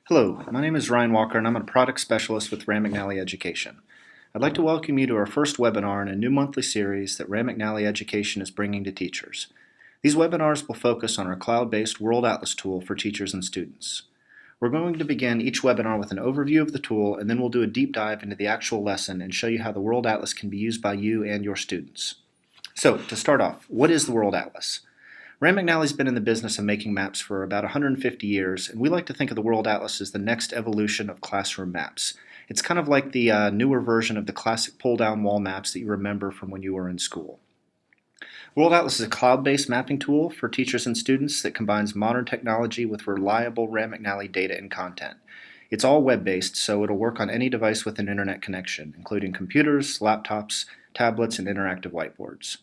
Hello, my name is Ryan Walker and I'm a product specialist with Rand McNally Education. I'd like to welcome you to our first webinar in a new monthly series that Rand McNally Education is bringing to teachers. These webinars will focus on our cloud-based World Atlas tool for teachers and students. We're going to begin each webinar with an overview of the tool, and then we'll do a deep dive into the actual lesson and show you how the World Atlas can be used by you and your students. So, to start off, what is the World Atlas? Rand McNally's been in the business of making maps for about 150 years, and we like to think of the World Atlas as the next evolution of classroom maps. It's kind of like the newer version of the classic pull-down wall maps that you remember from when you were in school. World Atlas is a cloud-based mapping tool for teachers and students that combines modern technology with reliable Rand McNally data and content. It's all web-based, so it'll work on any device with an internet connection, including computers, laptops, tablets, and interactive whiteboards.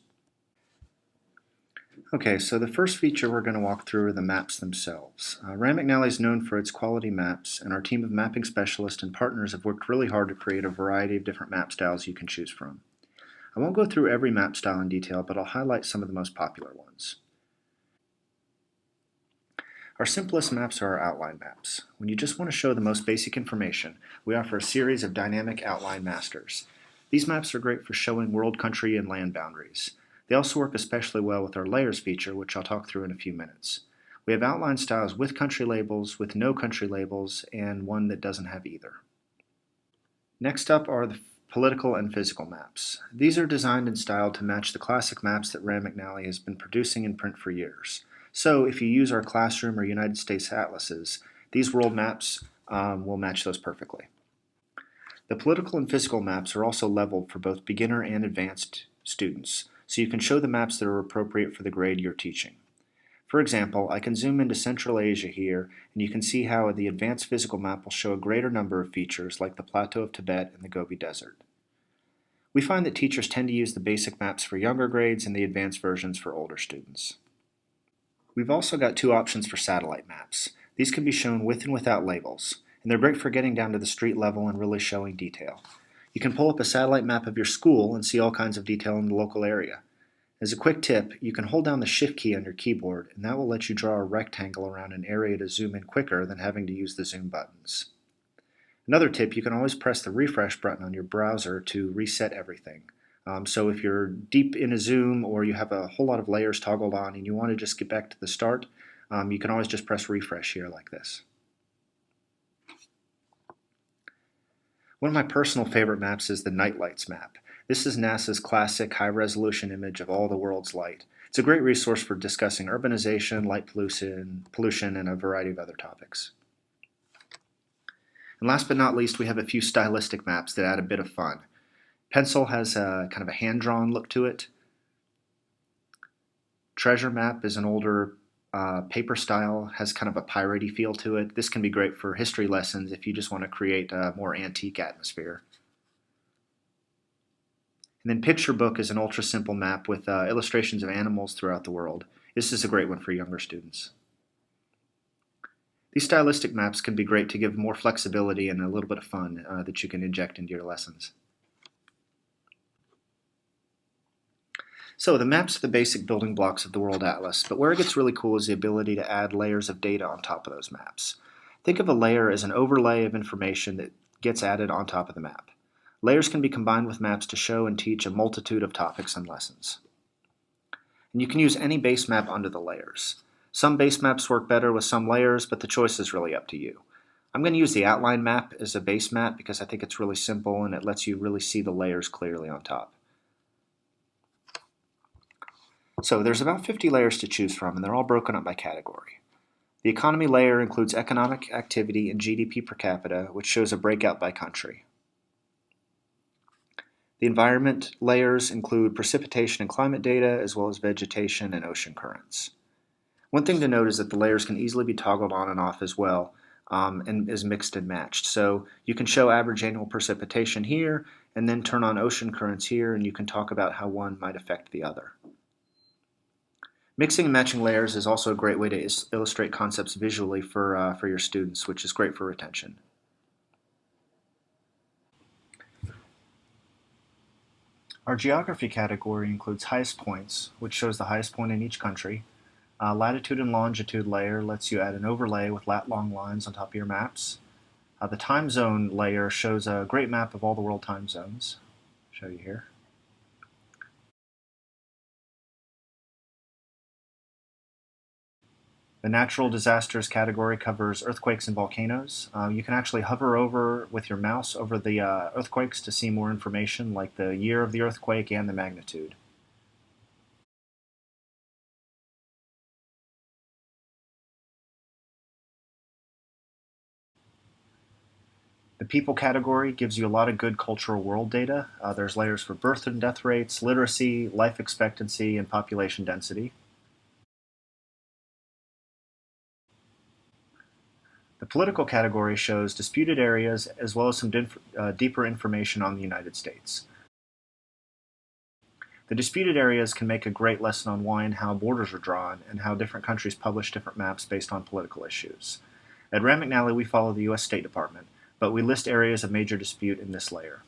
Okay, so the first feature we're going to walk through are the maps themselves. Rand McNally is known for its quality maps, and our team of mapping specialists and partners have worked really hard to create a variety of different map styles you can choose from. I won't go through every map style in detail, but I'll highlight some of the most popular ones. Our simplest maps are our outline maps. When you just want to show the most basic information, we offer a series of dynamic outline masters. These maps are great for showing world, country, and land boundaries. They also work especially well with our layers feature, which I'll talk through in a few minutes. We have outline styles with country labels, with no country labels, and one that doesn't have either. Next up are the political and physical maps. These are designed and styled to match the classic maps that Rand McNally has been producing in print for years. So if you use our classroom or United States atlases, these world maps will match those perfectly. The political and physical maps are also leveled for both beginner and advanced students, so you can show the maps that are appropriate for the grade you're teaching. For example, I can zoom into Central Asia here, and you can see how the advanced physical map will show a greater number of features like the Plateau of Tibet and the Gobi Desert. We find that teachers tend to use the basic maps for younger grades and the advanced versions for older students. We've also got two options for satellite maps. These can be shown with and without labels, and they're great for getting down to the street level and really showing detail. You can pull up a satellite map of your school and see all kinds of detail in the local area. As a quick tip, you can hold down the Shift key on your keyboard, and that will let you draw a rectangle around an area to zoom in quicker than having to use the zoom buttons. Another tip, you can always press the refresh button on your browser to reset everything. So if you're deep in a zoom or you have a whole lot of layers toggled on and you want to just get back to the start, you can always just press refresh here like this. One of my personal favorite maps is the Night Lights map. This is NASA's classic high-resolution image of all the world's light. It's a great resource for discussing urbanization, light pollution, and a variety of other topics. And last but not least, we have a few stylistic maps that add a bit of fun. Pencil has a kind of a hand-drawn look to it. Treasure map is an older paper style, has kind of a piratey feel to it. This can be great for history lessons if you just want to create a more antique atmosphere. And then Picture Book is an ultra simple map with illustrations of animals throughout the world. This is a great one for younger students. These stylistic maps can be great to give more flexibility and a little bit of fun that you can inject into your lessons. So the maps are the basic building blocks of the World Atlas, but where it gets really cool is the ability to add layers of data on top of those maps. Think of a layer as an overlay of information that gets added on top of the map. Layers can be combined with maps to show and teach a multitude of topics and lessons. And you can use any base map under the layers. Some base maps work better with some layers, but the choice is really up to you. I'm going to use the outline map as a base map because I think it's really simple and it lets you really see the layers clearly on top. So there's about 50 layers to choose from, and they're all broken up by category. The economy layer includes economic activity and GDP per capita, which shows a breakout by country. The environment layers include precipitation and climate data, as well as vegetation and ocean currents. One thing to note is that the layers can easily be toggled on and off as well, and is mixed and matched. So you can show average annual precipitation here, and then turn on ocean currents here, and you can talk about how one might affect the other. Mixing and matching layers is also a great way to illustrate concepts visually for your students, which is great for retention. Our geography category includes highest points, which shows the highest point in each country, Latitude and longitude layer lets you add an overlay with lat-long lines on top of your maps. The time zone layer shows a great map of all the world time zones. I'll show you here. The natural disasters category covers earthquakes and volcanoes. You can actually hover over with your mouse over the earthquakes to see more information like the year of the earthquake and the magnitude. The people category gives you a lot of good cultural world data. There's layers for birth and death rates, literacy, life expectancy, and population density. The political category shows disputed areas as well as some deeper information on the United States. The disputed areas can make a great lesson on why and how borders are drawn and how different countries publish different maps based on political issues. At Rand McNally, we follow the U.S. State Department, but we list areas of major dispute in this layer.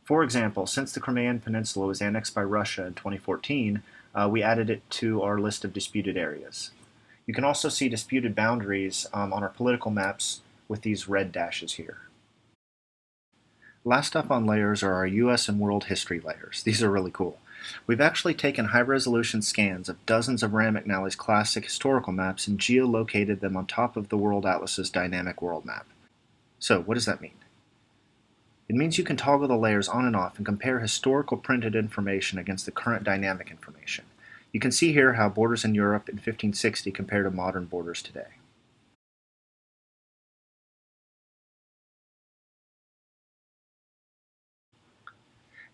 For example, since the Crimean Peninsula was annexed by Russia in 2014, we added it to our list of disputed areas. You can also see disputed boundaries on our political maps with these red dashes here. Last up on layers are our US and world history layers. These are really cool. We've actually taken high-resolution scans of dozens of Rand McNally's classic historical maps and geolocated them on top of the World Atlas's dynamic world map. So, what does that mean? It means you can toggle the layers on and off and compare historical printed information against the current dynamic information. You can see here how borders in Europe in 1560 compare to modern borders today.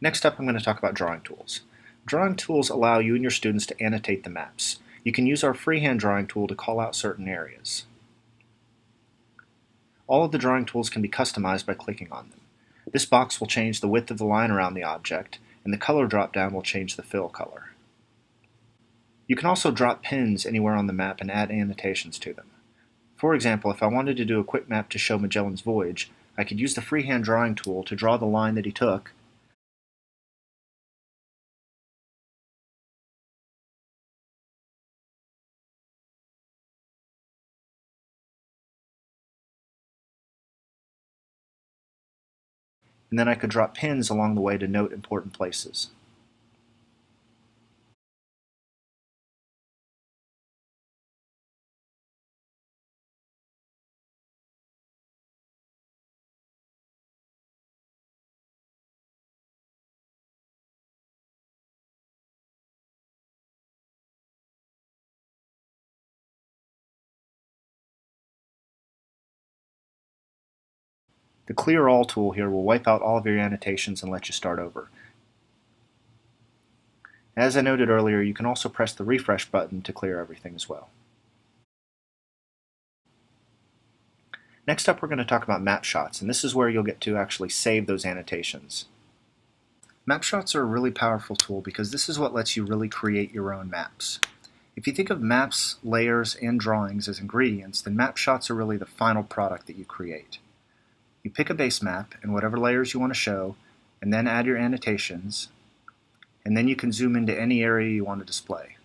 Next up, I'm going to talk about drawing tools. Drawing tools allow you and your students to annotate the maps. You can use our freehand drawing tool to call out certain areas. All of the drawing tools can be customized by clicking on them. This box will change the width of the line around the object, and the color drop-down will change the fill color. You can also drop pins anywhere on the map and add annotations to them. For example, if I wanted to do a quick map to show Magellan's voyage, I could use the freehand drawing tool to draw the line that he took, and then I could drop pins along the way to note important places. The Clear All tool here will wipe out all of your annotations and let you start over. As I noted earlier, you can also press the refresh button to clear everything as well. Next up, we're going to talk about map shots, and this is where you'll get to actually save those annotations. Map shots are a really powerful tool because this is what lets you really create your own maps. If you think of maps, layers, and drawings as ingredients, then map shots are really the final product that you create. You pick a base map and whatever layers you want to show, and then add your annotations, and then you can zoom into any area you want to display.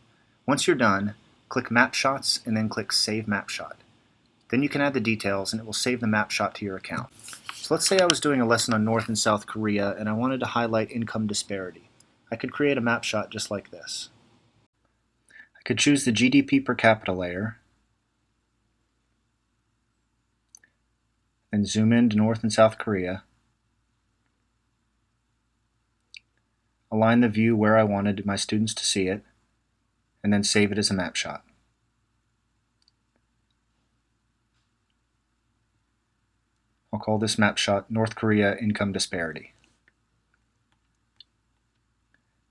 Once you're done, click Map Shots and then click Save Map Shot. Then you can add the details and it will save the map shot to your account. So let's say I was doing a lesson on North and South Korea and I wanted to highlight income disparity. I could create a map shot just like this. I could choose the GDP per capita layer and zoom in to North and South Korea. Align the view where I wanted my students to see it, and then save it as a map shot. I'll call this map shot North Korea Income Disparity.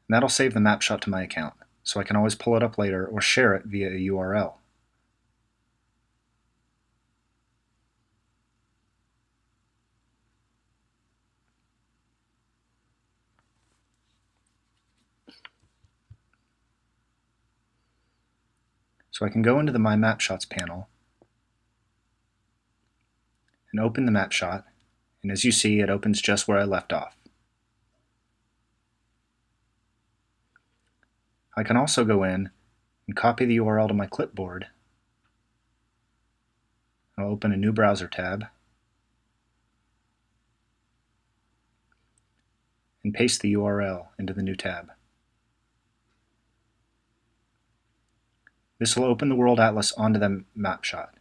And that'll save the map shot to my account, so I can always pull it up later or share it via a URL. So I can go into the My Map Shots panel and open the map shot, and as you see, it opens just where I left off. I can also go in and copy the URL to my clipboard. I'll open a new browser tab and paste the URL into the new tab. This will open the World Atlas onto the map shot.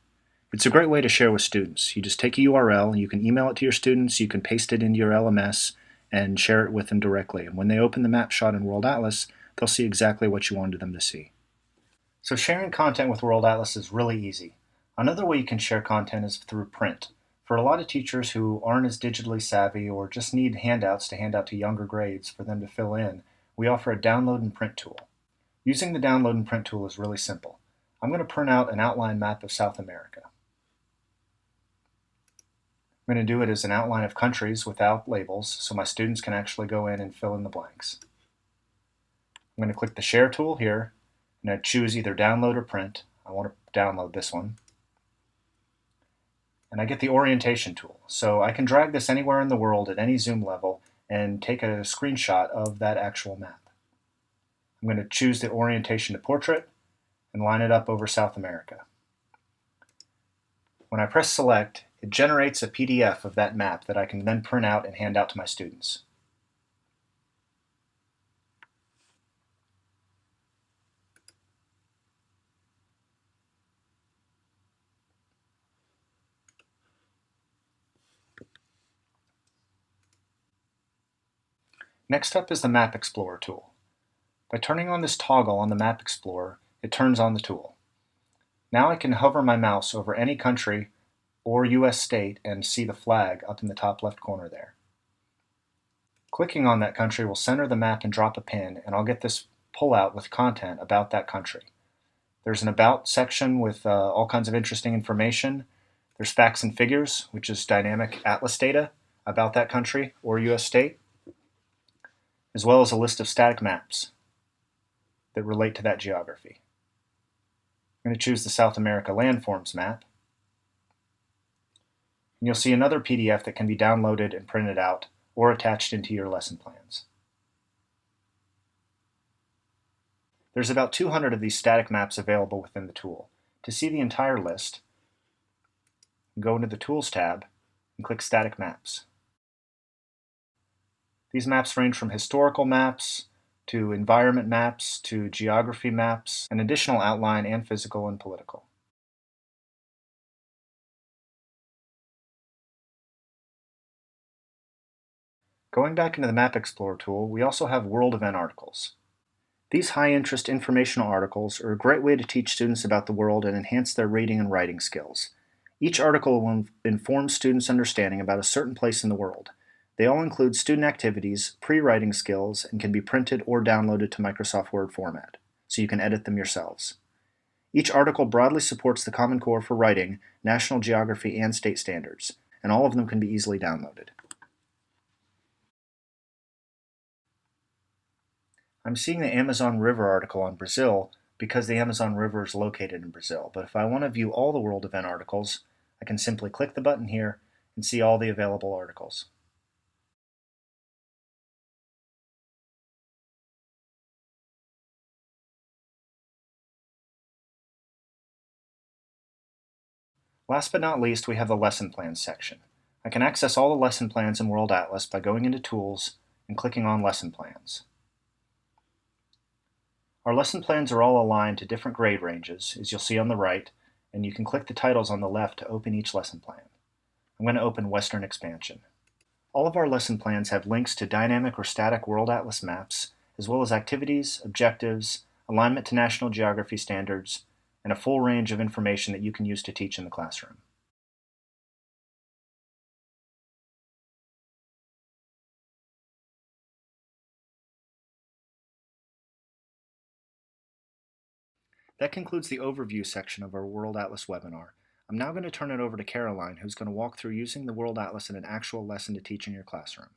It's a great way to share with students. You just take a URL, you can email it to your students, you can paste it into your LMS and share it with them directly. And when they open the map shot in World Atlas, they'll see exactly what you wanted them to see. So sharing content with World Atlas is really easy. Another way you can share content is through print. For a lot of teachers who aren't as digitally savvy or just need handouts to hand out to younger grades for them to fill in, we offer a download and print tool. Using the download and print tool is really simple. I'm going to print out an outline map of South America. I'm going to do it as an outline of countries without labels so my students can actually go in and fill in the blanks. I'm going to click the Share tool here and I choose either download or print. I want to download this one. And I get the orientation tool. So I can drag this anywhere in the world at any zoom level and take a screenshot of that actual map. I'm going to choose the orientation to portrait and line it up over South America. When I press select, it generates a PDF of that map that I can then print out and hand out to my students. Next up is the Map Explorer tool. By turning on this toggle on the Map Explorer, it turns on the tool. Now I can hover my mouse over any country or US state and see the flag up in the top left corner there. Clicking on that country will center the map and drop a pin, and I'll get this pullout with content about that country. There's an About section with all kinds of interesting information. There's Facts and Figures, which is dynamic atlas data about that country or US state, as well as a list of static maps that relate to that geography. I'm going to choose the South America landforms map. And you'll see another PDF that can be downloaded and printed out or attached into your lesson plans. There's about 200 of these static maps available within the tool. To see the entire list, go into the Tools tab and click Static Maps. These maps range from historical maps to environment maps to geography maps and additional outline and physical and political. Going back into the Map Explorer tool, we also have World Event Articles. These high-interest informational articles are a great way to teach students about the world and enhance their reading and writing skills. Each article will inform students' understanding about a certain place in the world. They all include student activities, pre-writing skills, and can be printed or downloaded to Microsoft Word format, so you can edit them yourselves. Each article broadly supports the Common Core for writing, national geography, and state standards, and all of them can be easily downloaded. I'm seeing the Amazon River article on Brazil because the Amazon River is located in Brazil, but if I want to view all the World Event articles, I can simply click the button here and see all the available articles. Last but not least, we have the Lesson Plans section. I can access all the lesson plans in World Atlas by going into Tools and clicking on Lesson Plans. Our lesson plans are all aligned to different grade ranges, as you'll see on the right, and you can click the titles on the left to open each lesson plan. I'm going to open Western Expansion. All of our lesson plans have links to dynamic or static World Atlas maps, as well as activities, objectives, alignment to National Geography standards, and a full range of information that you can use to teach in the classroom. That concludes the overview section of our World Atlas webinar. I'm now going to turn it over to Caroline, who's going to walk through using the World Atlas in an actual lesson to teach in your classroom.